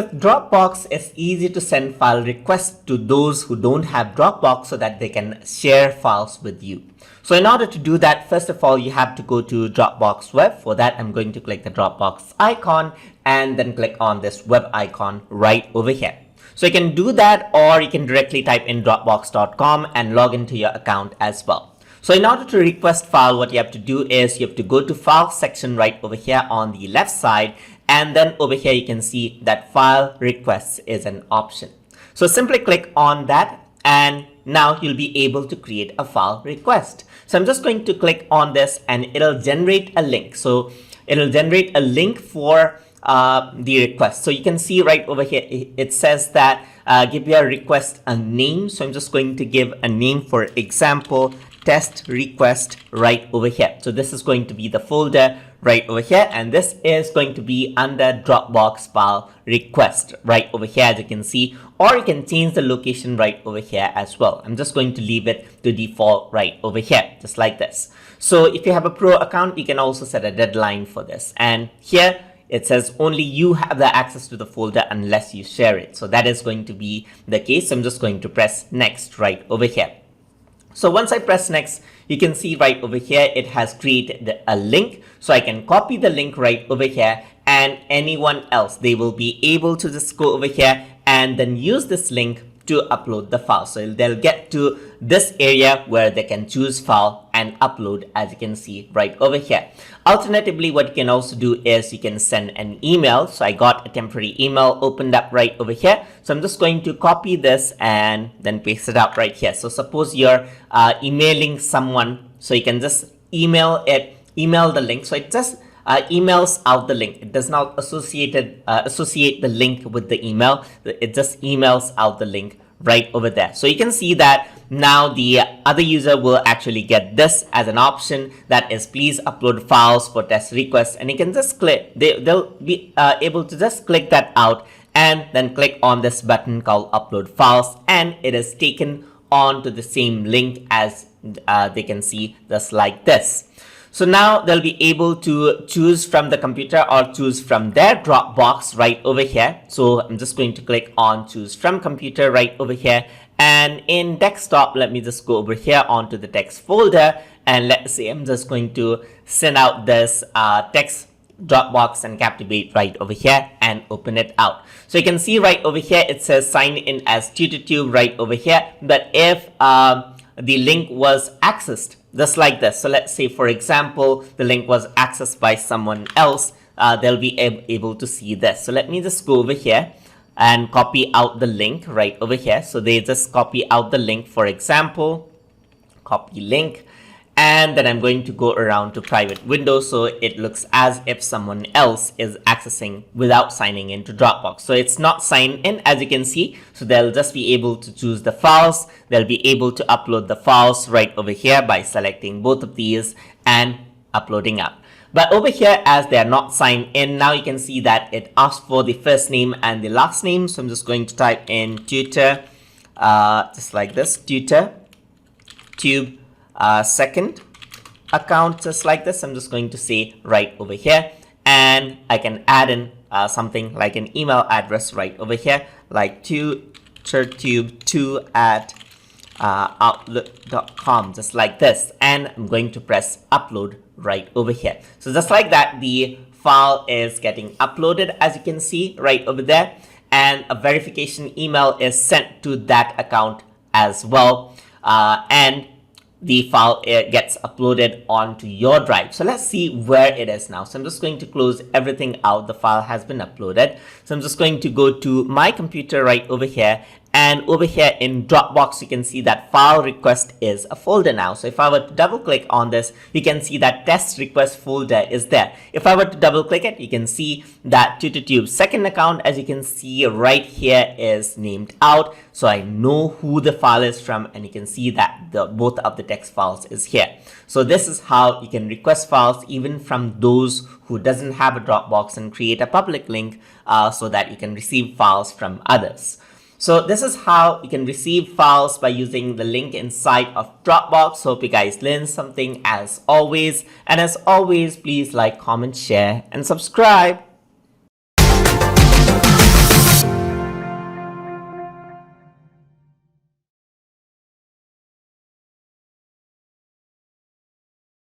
with Dropbox, it's easy to send file requests to those who don't have Dropbox so that they can share files with you. So in order to do that, first of all, you have to go to Dropbox Web. For that, I'm going to click the Dropbox icon and then click on this web icon right over here. So you can do that, or you can directly type in dropbox.com and log into your account as well. So in order to request file, what you have to do is you have to go to file section right over here on the left side. And then over here, you can see that file requests is an option. So simply click on that and now you'll be able to create a file request. So I'm just going to click on this and it'll generate a link. So it'll generate a link for the request. So you can see right over here, it says that give your request a name. So I'm just going to give a name, for example, test request right over here. So this is going to be the folder right over here, and this is going to be under Dropbox file request right over here, as you can see, or you can change the location right over here as well. I'm just going to leave it to default right over here, just like this. So if you have a pro account, you can also set a deadline for this, and here it says only you have the access to the folder unless you share it. So that is going to be the case. I'm just going to press next right over here. So once I press next, you can see right over here, it has created a link. So I can copy the link right over here, and anyone else, they will be able to just go over here and then use this link to upload the file. So they'll get to this area where they can choose file and upload, as you can see right over here. Alternatively, what you can also do is you can send an email. So I got a temporary email opened up right over here. So I'm just going to copy this and then paste it out right here. So suppose you're emailing someone, so you can just email the link. So it just emails out the link. It does not associate the link with the email. It just emails out the link right over there. So you can see that now the other user will actually get this as an option, that is, please upload files for test requests, and you can just click, they'll be able to just click that out and then click on this button called upload files, and it is taken on to the same link as they can see, just like this. So now they'll be able to choose from the computer or choose from their Dropbox right over here. So I'm just going to click on choose from computer right over here. And in desktop, let me just go over here onto the text folder. And let's say I'm just going to send out this text Dropbox and Captivate right over here and open it out. So you can see right over here, it says sign in as TutorTube right over here. But if the link was accessed just like this, so let's say, for example, the link was accessed by someone else, they'll be able to see this. So let me just go over here and copy out the link right over here. So they just copy out the link, for example, copy link, and then I'm going to go around to private window, so it looks as if someone else is accessing without signing into Dropbox. So it's not signed in, as you can see. So they'll just be able to choose the files. They'll be able to upload the files right over here by selecting both of these and uploading out. But over here, as they are not signed in, now you can see that it asks for the first name and the last name. So I'm just going to type in tutor, just like this, tutor, tube, second account, just like this. I'm just going to say right over here, and I can add in something like an email address right over here, like tutortube2@outlook.com, just like this, and I'm going to press upload right over here. So just like that, the file is getting uploaded, as you can see right over there, and a verification email is sent to that account as well, and the file gets uploaded onto your drive. So let's see where it is now. So I'm just going to close everything out. The file has been uploaded. So I'm just going to go to my computer right over here, and over here in Dropbox, you can see that file request is a folder now. So if I were to double click on this, you can see that test request folder is there. If I were to double click it, you can see that TutorTube second account, as you can see right here, is named out. So I know who the file is from, and you can see that both of the text files is here. So this is how you can request files even from those who doesn't have a Dropbox and create a public link so that you can receive files from others. So this is how you can receive files by using the link inside of Dropbox. Hope you guys learned something as always. And as always, please like, comment, share, and subscribe.